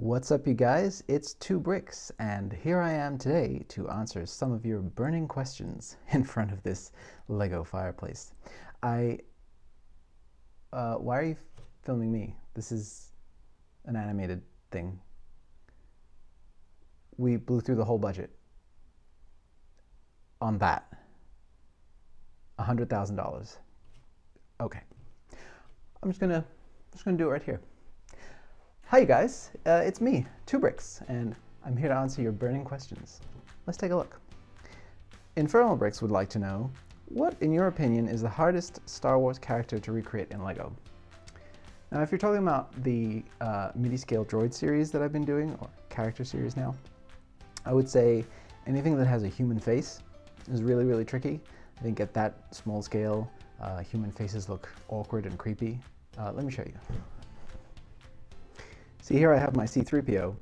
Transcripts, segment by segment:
What's up, you guys? It's 2bricks, and here I am today to answer some of your burning questions in front of this Lego fireplace. Why are you filming me? This is an animated thing. We blew through the whole budget on that. $100,000. Okay, I'm just gonna do it right here. Hi, you guys. It's me, 2bricks, and I'm here to answer your burning questions. Let's take a look. Infernal Bricks would like to know, what, in your opinion, is the hardest Star Wars character to recreate in Lego? Now, if you're talking about the MIDI-scale droid series that I've been doing, or character series now, I would say anything that has a human face is really, really tricky. I think at that small scale, human faces look awkward and creepy. Let me show you. See, here I have my C-3PO,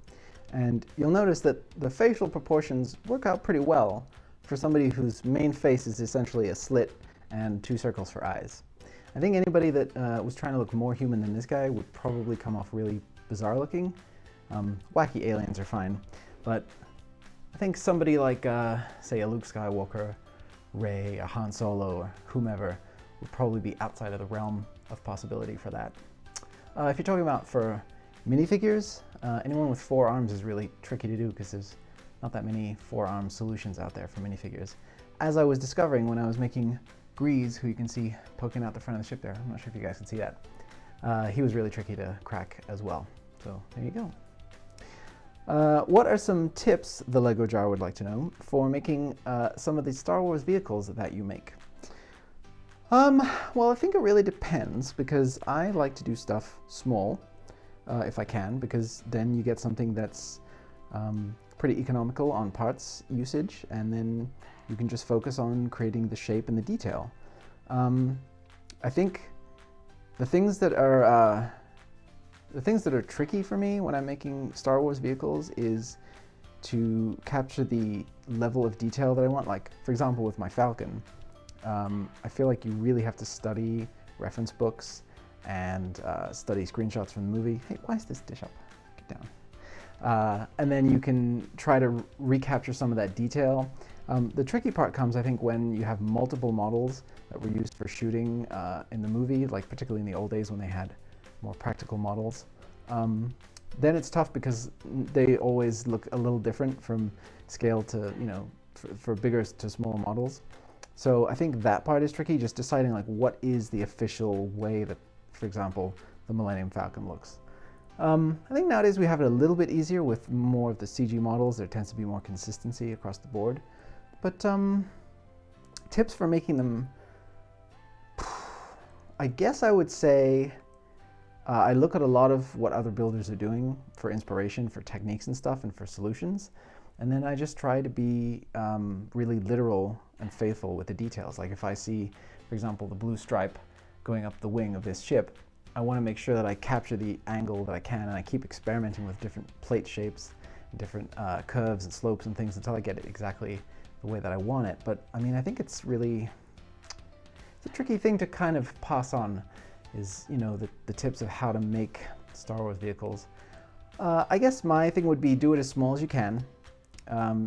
and you'll notice that the facial proportions work out pretty well for somebody whose main face is essentially a slit and two circles for eyes. I think anybody that was trying to look more human than this guy would probably come off really bizarre looking. Wacky aliens are fine, but I think somebody like, say, a Luke Skywalker, Rey, a Han Solo, or whomever would probably be outside of the realm of possibility for that. If you're talking about for minifigures, anyone with 4 arms is really tricky to do because there's not that many 4-arm solutions out there for minifigures. As I was discovering when I was making Grease, who you can see poking out the front of the ship there, I'm not sure if you guys can see that, he was really tricky to crack as well. So there you go. What are some tips, the Lego Jar would like to know, for making some of the Star Wars vehicles that you make? Well, I think it really depends, because I like to do stuff small, if I can, because then you get something that's pretty economical on parts usage, and then you can just focus on creating the shape and the detail. I think the things that are tricky for me when I'm making Star Wars vehicles is to capture the level of detail that I want. Like, for example, with my Falcon, I feel like you really have to study reference books and study screenshots from the movie. Hey, why is this dish up? Get down. And then you can try to recapture some of that detail. The tricky part comes, I think, when you have multiple models that were used for shooting in the movie, like particularly in the old days when they had more practical models. Then it's tough because they always look a little different from scale to, for bigger to smaller models. So I think that part is tricky, just deciding like what is the official way that, for example, the Millennium Falcon looks. I think nowadays we have it a little bit easier with more of the CG models. There tends to be more consistency across the board. But tips for making them, I guess I would say I look at a lot of what other builders are doing for inspiration, for techniques and stuff, and for solutions. And then I just try to be really literal and faithful with the details. Like if I see, for example, the blue stripe going up the wing of this ship, I want to make sure that I capture the angle that I can, and I keep experimenting with different plate shapes, and different curves and slopes and things until I get it exactly the way that I want it. But I mean, I think it's a tricky thing to kind of pass on, is, the tips of how to make Star Wars vehicles. I guess my thing would be do it as small as you can,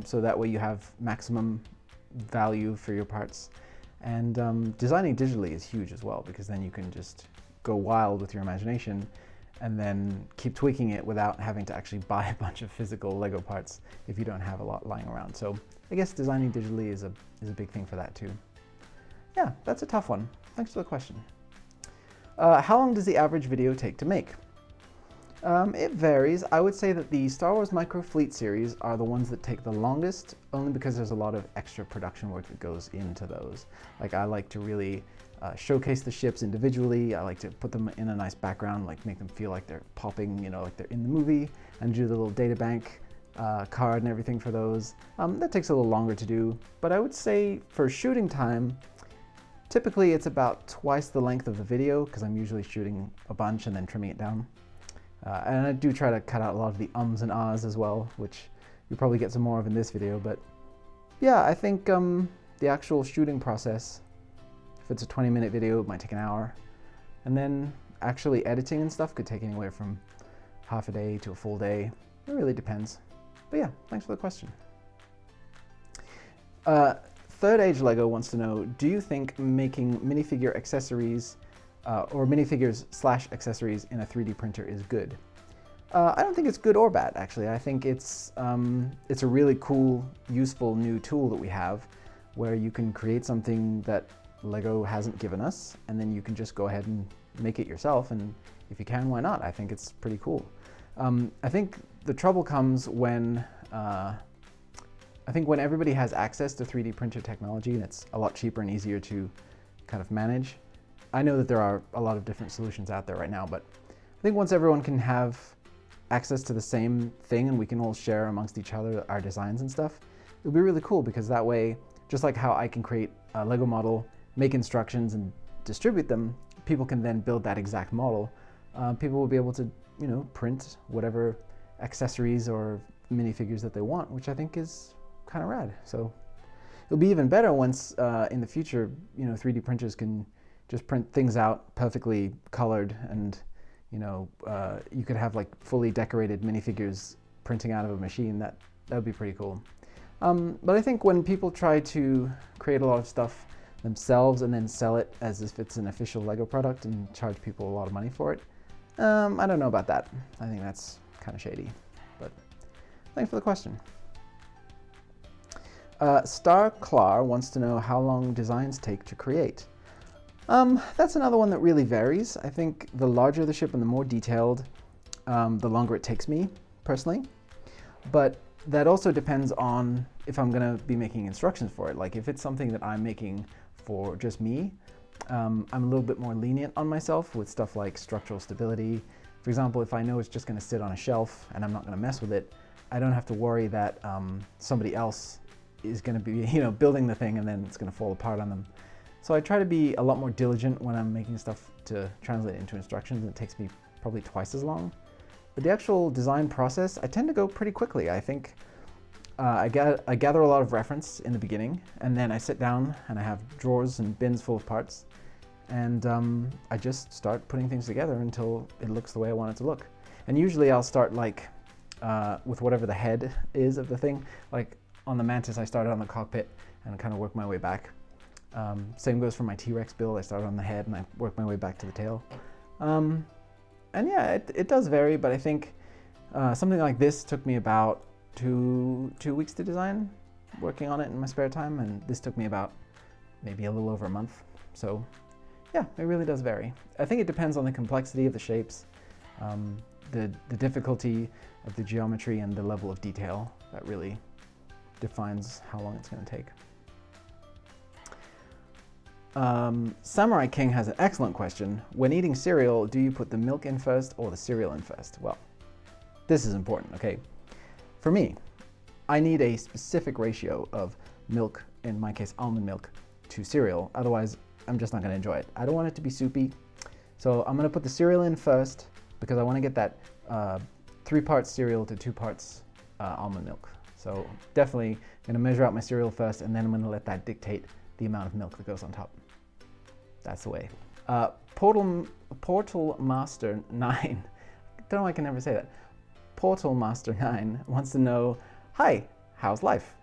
so that way you have maximum value for your parts. And designing digitally is huge as well, because then you can just go wild with your imagination and then keep tweaking it without having to actually buy a bunch of physical Lego parts if you don't have a lot lying around. So I guess designing digitally is a big thing for that too. Yeah, that's a tough one. Thanks for the question. How long does the average video take to make? It varies. I would say that the Star Wars Micro Fleet series are the ones that take the longest, only because there's a lot of extra production work that goes into those. Like, I like to really showcase the ships individually. I like to put them in a nice background, like make them feel like they're popping, like they're in the movie, and do the little data bank card and everything for those. That takes a little longer to do, but I would say for shooting time, typically it's about twice the length of the video, because I'm usually shooting a bunch and then trimming it down. And I do try to cut out a lot of the ums and ahs as well, which you'll probably get some more of in this video. But yeah, I think the actual shooting process, if it's a 20-minute video, it might take an hour. And then actually editing and stuff could take anywhere from half a day to a full day. It really depends. But yeah, thanks for the question. Third Age Lego wants to know, do you think making minifigure accessories or minifigures / accessories in a 3D printer is good? I don't think it's good or bad, actually. I think it's a really cool, useful new tool that we have where you can create something that Lego hasn't given us, and then you can just go ahead and make it yourself, and if you can, why not? I think it's pretty cool. I think the trouble comes when when everybody has access to 3D printer technology and it's a lot cheaper and easier to kind of manage. I know that there are a lot of different solutions out there right now, but I think once everyone can have access to the same thing and we can all share amongst each other our designs and stuff, it'll be really cool, because that way, just like how I can create a Lego model, make instructions and distribute them, people can then build that exact model. People will be able to, print whatever accessories or minifigures that they want, which I think is kind of rad. So it'll be even better once in the future, 3D printers can just print things out perfectly colored, and you could have like fully decorated minifigures printing out of a machine. That would be pretty cool. But I think when people try to create a lot of stuff themselves and then sell it as if it's an official Lego product and charge people a lot of money for it, I don't know about that. I think that's kind of shady. But thanks for the question. Star Clar wants to know how long designs take to create. That's another one that really varies. I think the larger the ship and the more detailed, the longer it takes me, personally. But that also depends on if I'm going to be making instructions for it. Like if it's something that I'm making for just me, I'm a little bit more lenient on myself with stuff like structural stability. For example, if I know it's just going to sit on a shelf and I'm not going to mess with it, I don't have to worry that somebody else is going to be, building the thing and then it's going to fall apart on them. So I try to be a lot more diligent when I'm making stuff to translate into instructions, and it takes me probably twice as long. But the actual design process, I tend to go pretty quickly. I think I gather a lot of reference in the beginning, and then I sit down and I have drawers and bins full of parts, and I just start putting things together until it looks the way I want it to look. And usually I'll start with whatever the head is of the thing. Like on the Mantis, I started on the cockpit and kind of worked my way back. Same goes for my T-Rex build. I started on the head and I worked my way back to the tail. And yeah, it does vary, but I think something like this took me about two weeks to design, working on it in my spare time, and this took me about maybe a little over a month. So yeah, it really does vary. I think it depends on the complexity of the shapes, the difficulty of the geometry, and the level of detail that really defines how long it's going to take. Samurai King has an excellent question. When eating cereal, do you put the milk in first or the cereal in first? Well, this is important, okay? For me, I need a specific ratio of milk, in my case almond milk, to cereal. Otherwise, I'm just not going to enjoy it. I don't want it to be soupy. So I'm going to put the cereal in first because I want to get that 3 parts cereal to 2 parts almond milk. So definitely going to measure out my cereal first, and then I'm going to let that dictate the amount of milk that goes on top. That's the way. Portal Master 9, don't know why I can never say that. Portal Master 9 wants to know, hi, how's life?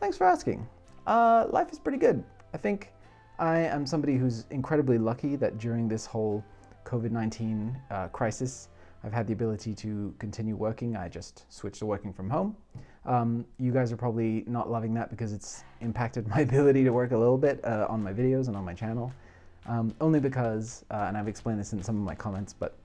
Thanks for asking. Life is pretty good. I think I am somebody who's incredibly lucky that during this whole COVID-19 crisis, I've had the ability to continue working. I just switched to working from home. You guys are probably not loving that because it's impacted my ability to work a little bit on my videos and on my channel. Only because, and I've explained this in some of my comments, but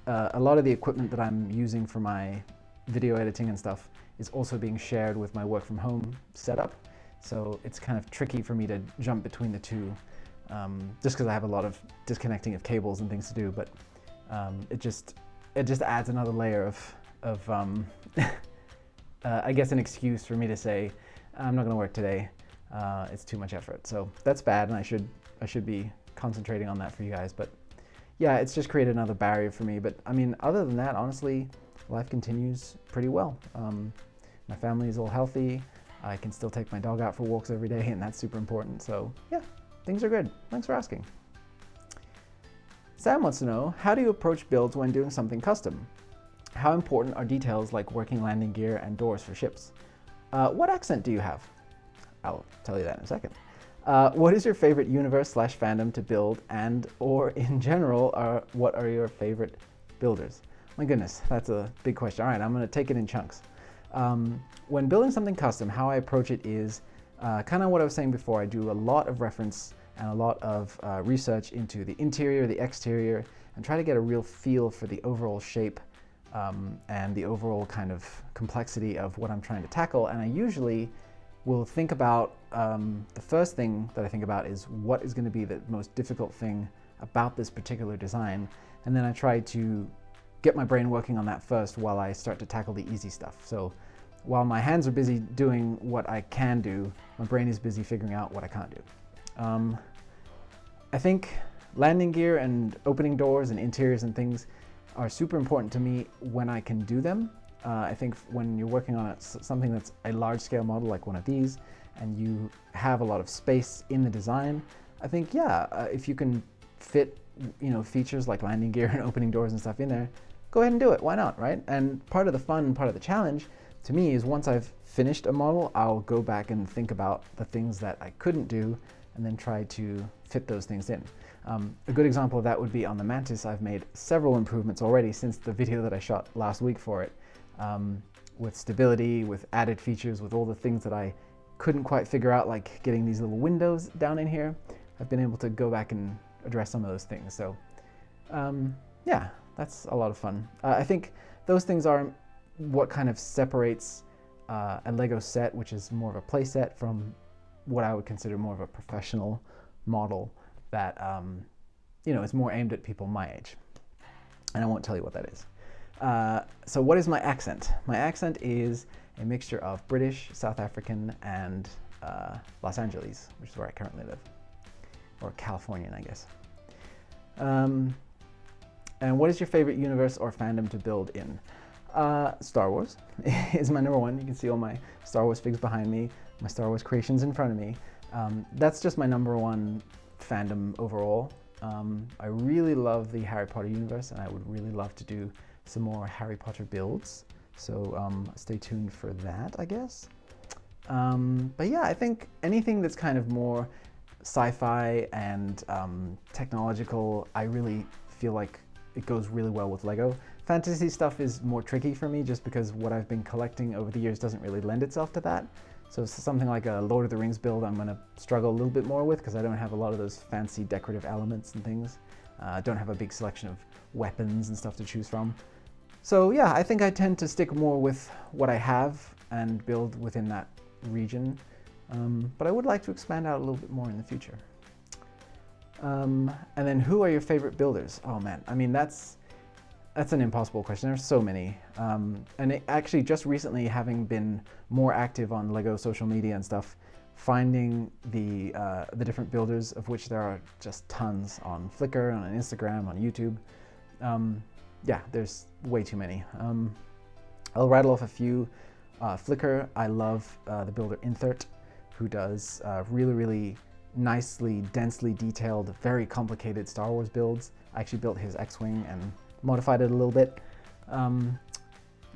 a lot of the equipment that I'm using for my video editing and stuff is also being shared with my work from home setup. So it's kind of tricky for me to jump between the two, just because I have a lot of disconnecting of cables and things to do, but it just adds another layer of I guess an excuse for me to say, I'm not going to work today. It's too much effort. So that's bad, and I should be concentrating on that for you guys. But yeah, it's just created another barrier for me. But I mean, other than that, honestly, life continues pretty well. My family is all healthy. I can still take my dog out for walks every day, and that's super important. So yeah, things are good. Thanks for asking. Sam wants to know, how do you approach builds when doing something custom? How important are details like working landing gear and doors for ships? What accent do you have? I'll tell you that in a second. What is your favorite universe / fandom to build, and or in general, what are your favorite builders? My goodness, that's a big question. All right, I'm going to take it in chunks. When building something custom, how I approach it is kind of what I was saying before. I do a lot of reference and a lot of research into the interior, the exterior, and try to get a real feel for the overall shape and the overall kind of complexity of what I'm trying to tackle. And I usually will think about, the first thing that I think about is what is going to be the most difficult thing about this particular design. And then I try to get my brain working on that first while I start to tackle the easy stuff. So while my hands are busy doing what I can do, my brain is busy figuring out what I can't do. I think landing gear and opening doors and interiors and things are super important to me when I can do them. I think when you're working on something that's a large-scale model like one of these, and you have a lot of space in the design, I think, if you can fit, features like landing gear and opening doors and stuff in there, go ahead and do it. Why not, right? And part of the fun, part of the challenge to me is once I've finished a model, I'll go back and think about the things that I couldn't do and then try to fit those things in. A good example of that would be on the Mantis. I've made several improvements already since the video that I shot last week for it, with stability, with added features, with all the things that I couldn't quite figure out, like getting these little windows down in here. I've been able to go back and address some of those things. So yeah, that's a lot of fun. I think those things are what kind of separates a Lego set, which is more of a play set, from what I would consider more of a professional model that is more aimed at people my age. And I won't tell you what that is. So what is my accent? My accent is a mixture of British, South African, and Los Angeles, which is where I currently live. Or Californian, I guess. And what is your favorite universe or fandom to build in? Star Wars is my number one. You can see all my Star Wars figs behind me, my Star Wars creations in front of me. That's just my number one fandom overall. I really love the Harry Potter universe, and I would really love to do some more Harry Potter builds. So stay tuned for that, I guess. But yeah, I think anything that's kind of more sci-fi and technological, I really feel like it goes really well with Lego. Fantasy stuff is more tricky for me just because what I've been collecting over the years doesn't really lend itself to that. So something like a Lord of the Rings build I'm going to struggle a little bit more with because I don't have a lot of those fancy decorative elements and things. I don't have a big selection of weapons and stuff to choose from. So yeah, I think I tend to stick more with what I have and build within that region. But I would like to expand out a little bit more in the future. And then who are your favorite builders? Oh man, I mean, that's an impossible question. There's so many. And actually just recently, having been more active on Lego social media and stuff, finding the different builders, of which there are just tons on Flickr, on Instagram, on YouTube. Yeah, there's way too many. I'll rattle off a few. Flickr, I love the builder Inthert, who does really, really nicely, densely detailed, very complicated Star Wars builds. I actually built his X-Wing and modified it a little bit.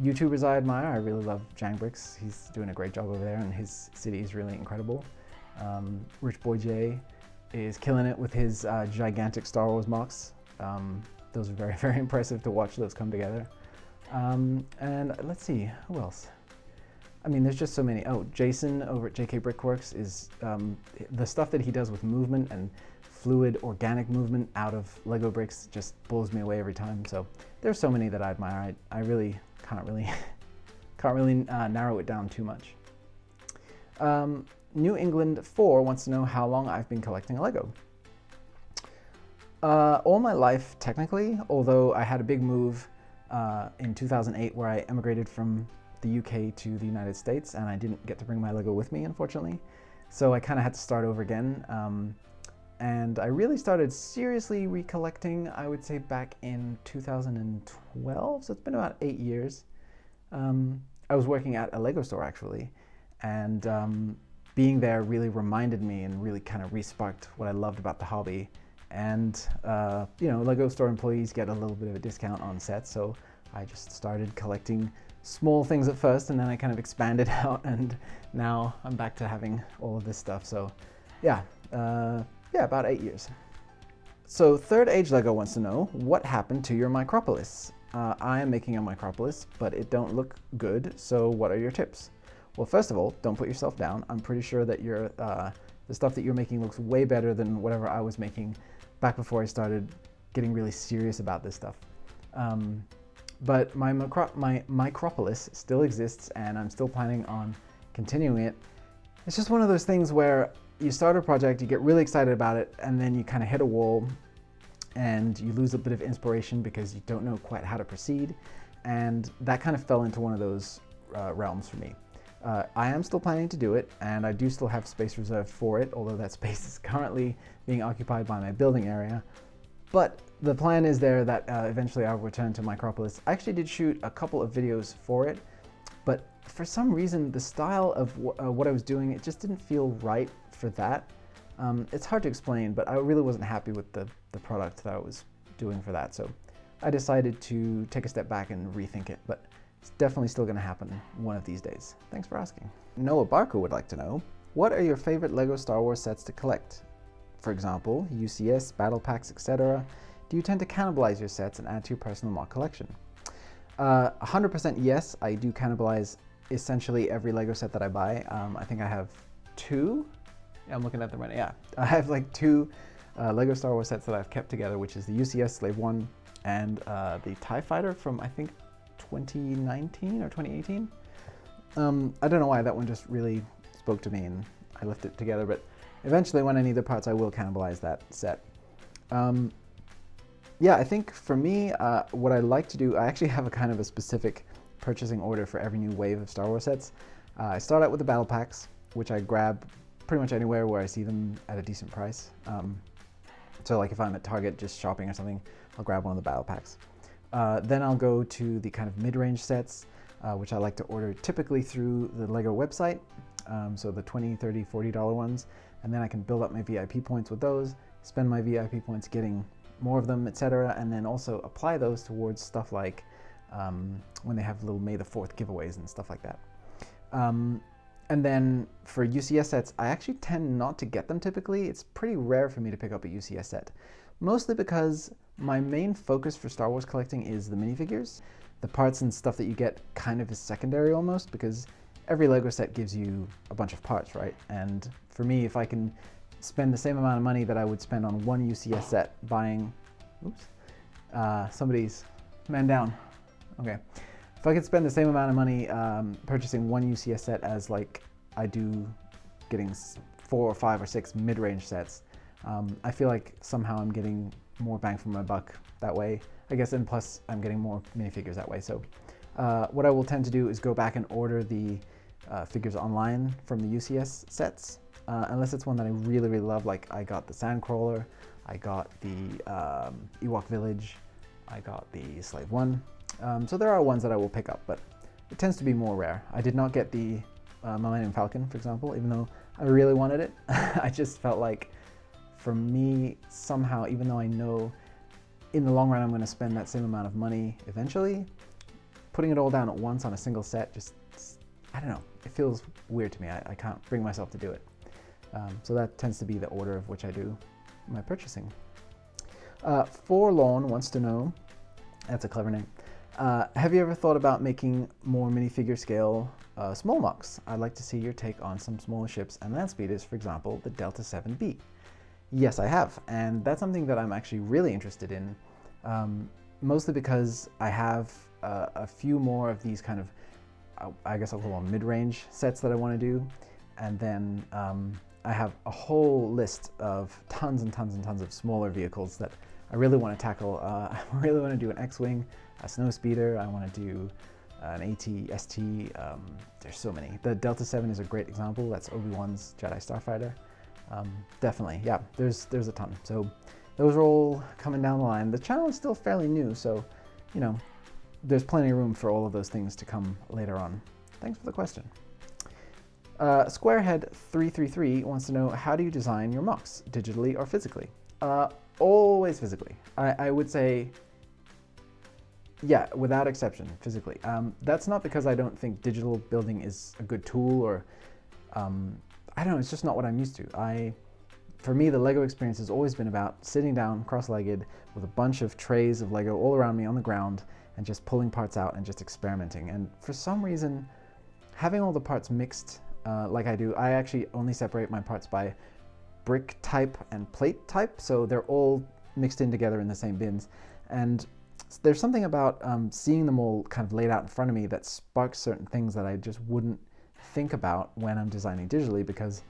YouTubers I admire, I really love 2bricks. He's doing a great job over there, and his city is really incredible. Rich Boy J is killing it with his gigantic Star Wars mocks. Those are very, very impressive to watch those come together. And let's see, who else? I mean, there's just so many. Oh, Jason over at JK Brickworks is the stuff that he does with movement and fluid, organic movement out of Lego bricks just blows me away every time. So there's so many that I admire. I really can't really narrow it down too much. New England 4 wants to know how long I've been collecting Lego. All my life, technically, although I had a big move in 2008 where I emigrated from the UK to the United States, and I didn't get to bring my Lego with me, unfortunately. So I kind of had to start over again. And I really started seriously recollecting, I would say, back in 2012. So it's been about 8 years. I was working at a Lego store, actually. And being there really reminded me and really kind of re-sparked what I loved about the hobby. And, Lego store employees get a little bit of a discount on sets. So I just started collecting small things at first, and then I kind of expanded out, and now I'm back to having all of this stuff. So yeah, about 8 years. So Third Age Lego wants to know, what happened to your Micropolis? I am making a Micropolis, but it don't look good, so what are your tips? Well, first of all, don't put yourself down. I'm pretty sure that the stuff that you're making looks way better than whatever I was making back before I started getting really serious about this stuff. But my Micropolis still exists, and I'm still planning on continuing it. It's just one of those things where you start a project, you get really excited about it, and then you kind of hit a wall and you lose a bit of inspiration because you don't know quite how to proceed. And that kind of fell into one of those realms for me. I am still planning to do it, and I do still have space reserved for it, although that space is currently being occupied by my building area. But the plan is there that eventually I'll return to Micropolis. I actually did shoot a couple of videos for it, but for some reason the style of what I was doing, it just didn't feel right for that. It's hard to explain, but I really wasn't happy with the product that I was doing for that. So I decided to take a step back and rethink it, but it's definitely still going to happen one of these days. Thanks for asking. Noah Barker would like to know, what are your favorite LEGO Star Wars sets to collect? For example, UCS, battle packs, etc. Do you tend to cannibalize your sets and add to your personal mod collection? 100% yes, I do cannibalize essentially every LEGO set that I buy. I think I have 2. Yeah, I'm looking at them right now. Yeah, I have like 2 LEGO Star Wars sets that I've kept together, which is the UCS Slave 1 and the TIE Fighter from, I think, 2019 or 2018. I don't know why, that one just really spoke to me and I left it together, but eventually when I need the parts I will cannibalize that set. Yeah, I think for me, what I like to do, I actually have a kind of a specific purchasing order for every new wave of Star Wars sets. I start out with the battle packs, which I grab pretty much anywhere where I see them at a decent price. So like if I'm at Target just shopping or something, I'll grab one of the battle packs. Then I'll go to the kind of mid-range sets, which I like to order typically through the LEGO website. So the $20, $30, $40 ones. And then I can build up my VIP points with those, spend my VIP points getting more of them, etc. And then also apply those towards stuff like when they have little May the 4th giveaways and stuff like that. And then for UCS sets, I actually tend not to get them typically. It's pretty rare for me to pick up a UCS set, mostly because my main focus for Star Wars collecting is the minifigures. The parts and stuff that you get kind of is secondary almost, because every LEGO set gives you a bunch of parts, right? And for me, if I can spend the same amount of money that I would spend on one UCS set buying, somebody's man down. Okay. If I could spend the same amount of money purchasing one UCS set as like I do getting 4 or 5 or 6 mid-range sets, I feel like somehow I'm getting more bang for my buck that way, I guess, and plus I'm getting more minifigures that way. So what I will tend to do is go back and order the figures online from the UCS sets, unless it's one that I really, really love. Like I got the Sandcrawler, I got the Ewok Village, I got the Slave 1. So there are ones that I will pick up, but it tends to be more rare. I did not get the Millennium Falcon, for example, even though I really wanted it. I just felt like, for me, somehow, even though I know in the long run I'm going to spend that same amount of money eventually, putting it all down at once on a single set, just, I don't know, it feels weird to me. I can't bring myself to do it. So that tends to be the order of which I do my purchasing. Forlorn wants to know, that's a clever name, have you ever thought about making more minifigure scale small MOCs? I'd like to see your take on some smaller ships and land speeders, for example, the Delta 7B. Yes, I have, and that's something that I'm actually really interested in, mostly because I have a few more of these kind of, I guess I'll call them mid-range sets that I want to do, and then I have a whole list of tons and tons and tons of smaller vehicles that I really want to tackle. I really want to do an X-Wing, a snow speeder, I want to do an AT, ST, there's so many. The Delta 7 is a great example. That's Obi-Wan's Jedi Starfighter. Definitely, yeah, there's a ton. So those are all coming down the line. The channel is still fairly new, so, you know, there's plenty of room for all of those things to come later on. Thanks for the question. Squarehead333 wants to know, how do you design your MOCs, digitally or physically? Always physically. I would say Yeah, without exception, physically. That's not because I don't think digital building is a good tool, or I don't know, it's just not what I'm used to. For me, the Lego experience has always been about sitting down cross-legged with a bunch of trays of Lego all around me on the ground and just pulling parts out and just experimenting. And for some reason, having all the parts mixed like I do, I actually only separate my parts by brick type and plate type, so they're all mixed in together in the same bins. And there's something about seeing them all kind of laid out in front of me that sparks certain things that I just wouldn't think about when I'm designing digitally, because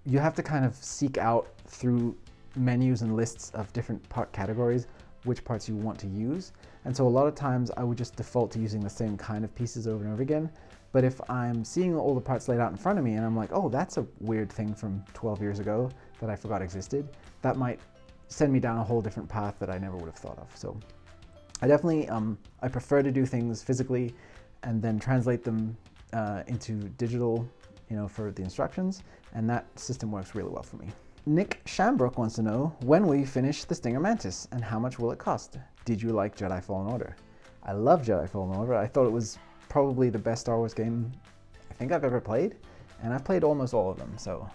you have to kind of seek out through menus and lists of different part categories which parts you want to use. And so a lot of times I would just default to using the same kind of pieces over and over again. But if I'm seeing all the parts laid out in front of me and I'm like, oh, that's a weird thing from 12 years ago that I forgot existed, that might send me down a whole different path that I never would have thought of. So I definitely, I prefer to do things physically and then translate them into digital, for the instructions, and that system works really well for me. Nick Shambrook wants to know, when will you finish the Stinger Mantis and how much will it cost? Did you like Jedi Fallen Order? I love Jedi Fallen Order. I thought it was probably the best Star Wars game I think I've ever played, and I've played almost all of them, so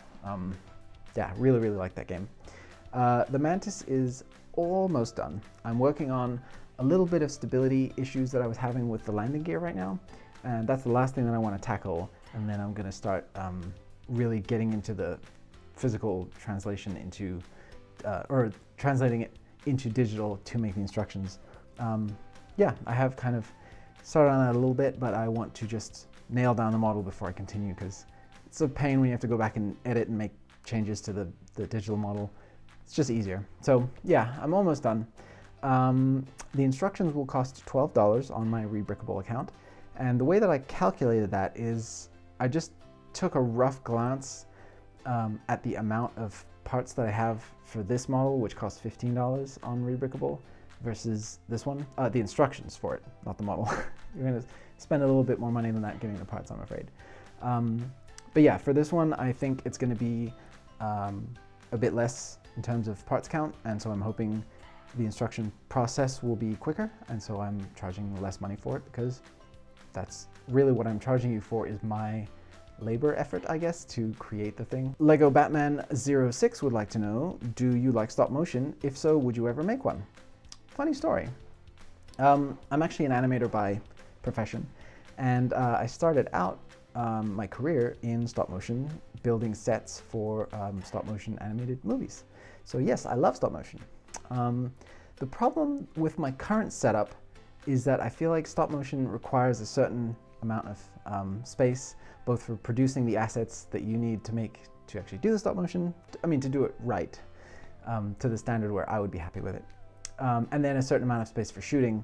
yeah, really, really like that game. The Mantis is almost done. I'm working on a little bit of stability issues that I was having with the landing gear right now, and that's the last thing that I want to tackle, and then I'm going to start really getting into the physical translation into, or translating it into digital to make the instructions. Yeah, I have kind of started on that a little bit, but I want to just nail down the model before I continue, because it's a pain when you have to go back and edit and make changes to the digital model. It's just easier. So yeah, I'm almost done. The instructions will cost $12 on my Rebrickable account. And the way that I calculated that is I just took a rough glance at the amount of parts that I have for this model, which costs $15 on Rebrickable, versus this one. The instructions for it, not the model. You're going to spend a little bit more money than that getting the parts, I'm afraid. But yeah, for this one, I think it's going to be a bit less in terms of parts count, and so I'm hoping the instruction process will be quicker, and so I'm charging less money for it, because that's really what I'm charging you for, is my labor effort, I guess, to create the thing. Lego Batman 06 would like to know, do you like stop motion? If so, would you ever make one? Funny story. I'm actually an animator by profession, and I started out my career in stop motion, building sets for stop motion animated movies. So yes, I love stop motion. The problem with my current setup is that I feel like stop motion requires a certain amount of space, both for producing the assets that you need to actually do the stop motion, to do it right, to the standard where I would be happy with it. And then a certain amount of space for shooting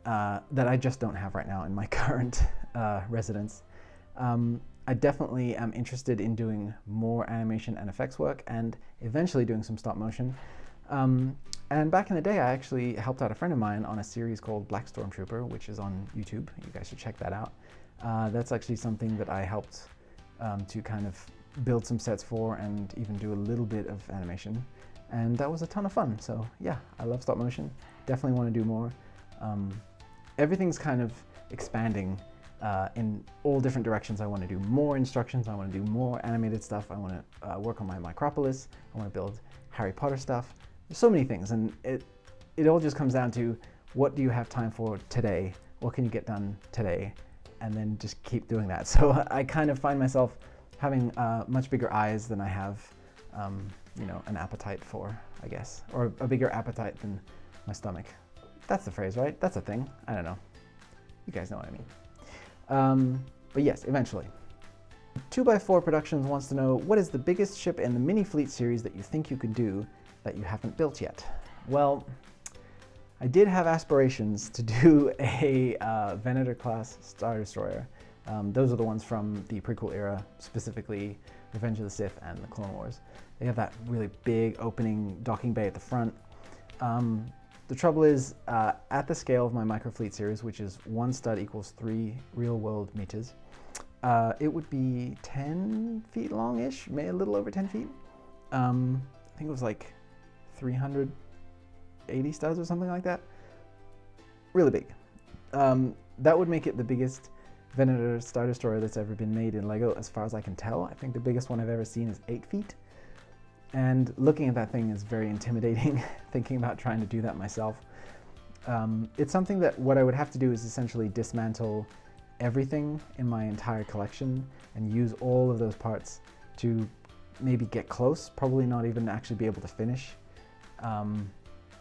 that I just don't have right now in my current residence. I definitely am interested in doing more animation and effects work, and eventually doing some stop motion. And back in the day, I actually helped out a friend of mine on a series called Black Stormtrooper, which is on YouTube. You guys should check that out. That's actually something that I helped to kind of build some sets for, and even do a little bit of animation. And that was a ton of fun. So yeah, I love stop motion. Definitely want to do more. Everything's kind of expanding in all different directions. I want to do more instructions. I want to do more animated stuff. I want to work on my Micropolis. I want to build Harry Potter stuff. There's so many things, and it all just comes down to, what do you have time for today? What can you get done today? And then just keep doing that. So I kind of find myself having much bigger eyes than I have, an appetite for, I guess, or a bigger appetite than my stomach. That's the phrase, right? That's a thing. I don't know. You guys know what I mean. But yes, eventually. 2x4 Productions wants to know, what is the biggest ship in the mini fleet series that you think you could do that you haven't built yet? Well, I did have aspirations to do a Venator class Star Destroyer. Those are the ones from the prequel era, specifically Revenge of the Sith and the Clone Wars. They have that really big opening docking bay at the front. The trouble is, at the scale of my Microfleet series, which is 1 stud equals 3 real-world meters, it would be 10 feet long-ish, maybe a little over 10 feet. I think it was like 380 studs or something like that. really big. That would make it the biggest Venator Star Destroyer that's ever been made in Lego, as far as I can tell. I think the biggest one I've ever seen is 8 feet. And looking at that thing is very intimidating, thinking about trying to do that myself. It's something that what I would have to do is essentially dismantle everything in my entire collection and use all of those parts to maybe get close, probably not even actually be able to finish.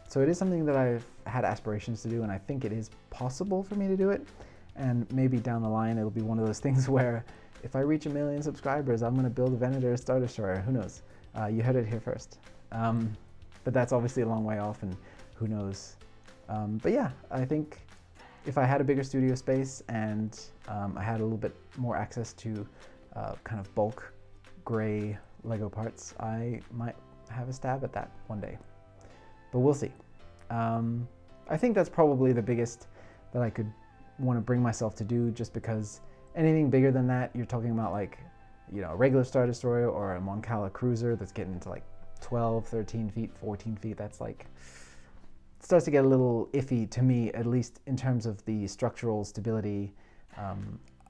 So it is something that I've had aspirations to do, and I think it is possible for me to do it. And maybe down the line it'll be one of those things where if I reach 1 million subscribers, I'm going to build a Venator Star Destroyer. Who knows? You heard it here first. But that's obviously a long way off, and who knows. But yeah, I think if I had a bigger studio space and I had a little bit more access to kind of bulk gray Lego parts, I might have a stab at that one day. But we'll see. I think that's probably the biggest that I could want to bring myself to do, just because anything bigger than that, you're talking about like, you know, a regular Star Destroyer or a Mon Cala cruiser that's getting into like 12, 13 feet, 14 feet. That's like, it starts to get a little iffy to me, at least in terms of the structural stability.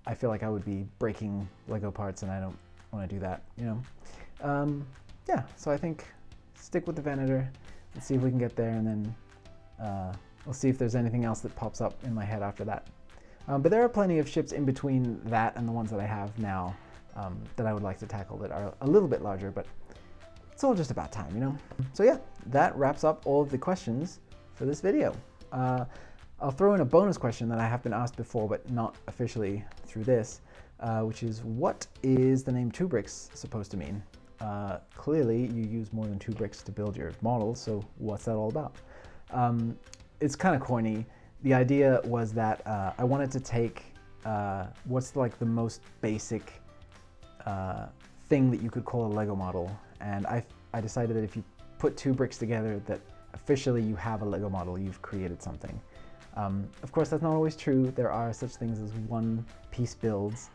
I feel like I would be breaking Lego parts, and I don't want to do that, you know? Yeah, so I think stick with the Venator and see if we can get there, and then we'll see if there's anything else that pops up in my head after that. But there are plenty of ships in between that and the ones that I have now that I would like to tackle that are a little bit larger, but it's all just about time, you know? So yeah, that wraps up all of the questions for this video. I'll throw in a bonus question that I have been asked before, but not officially through this, which is, what is the name 2bricks supposed to mean? Clearly you use more than 2 bricks to build your models, so what's that all about? It's kind of corny. The idea was that I wanted to take what's like the most basic thing that you could call a Lego model, and I decided that if you put 2 bricks together, that officially you have a Lego model, you've created something. Of course, that's not always true. There are such things as one-piece builds.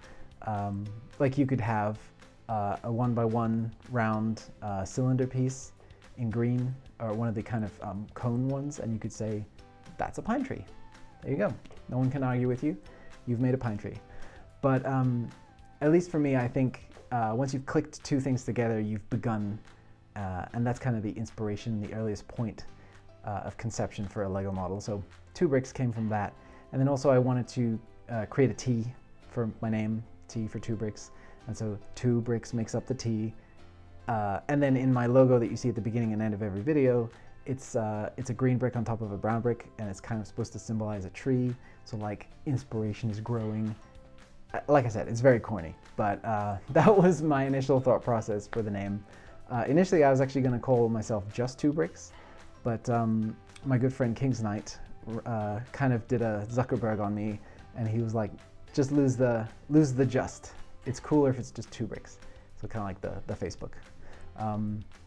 Like you could have a 1x1 round cylinder piece in green, or one of the kind of cone ones, and you could say, that's a pine tree. There you go. No one can argue with you. You've made a pine tree. But at least for me, I think once you've clicked 2 things together, you've begun, and that's kind of the inspiration, the earliest point of conception for a Lego model. So 2 bricks came from that. And then also I wanted to create a T for my name, T for 2 bricks. And so 2 bricks makes up the T. And then in my logo that you see at the beginning and end of every video, it's a green brick on top of a brown brick, and it's kind of supposed to symbolize a tree. So like inspiration is growing. Like I said, it's very corny, but that was my initial thought process for the name. Initially, I was actually going to call myself just 2 bricks, but my good friend King's Knight kind of did a Zuckerberg on me, and he was like, just lose the just. It's cooler if it's just 2 bricks. So kind of like the Facebook.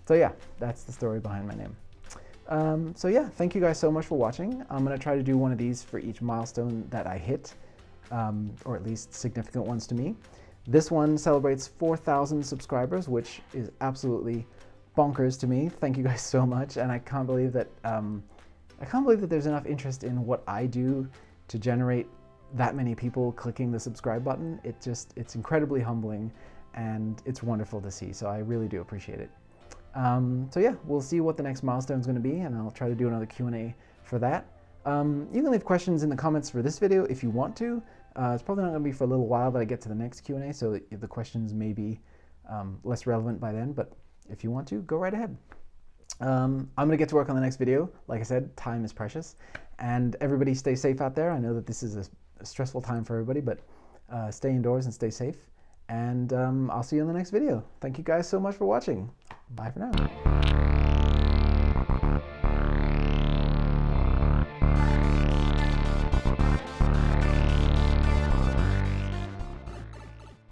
So yeah, that's the story behind my name. So yeah, thank you guys so much for watching. I'm going to try to do one of these for each milestone that I hit, or at least significant ones to me. This one celebrates 4,000 subscribers, which is absolutely bonkers to me. Thank you guys so much, and I can't believe that there's enough interest in what I do to generate that many people clicking the subscribe button. It's incredibly humbling, and it's wonderful to see. So I really do appreciate it. So yeah, we'll see what the next milestone is going to be, and I'll try to do another Q&A for that. You can leave questions in the comments for this video if you want to. It's probably not going to be for a little while that I get to the next Q&A, so the questions may be less relevant by then, but if you want to, go right ahead. I'm going to get to work on the next video. Like I said, time is precious, and everybody stay safe out there. I know that this is a stressful time for everybody, but stay indoors and stay safe, and I'll see you in the next video. Thank you guys so much for watching. Bye for now.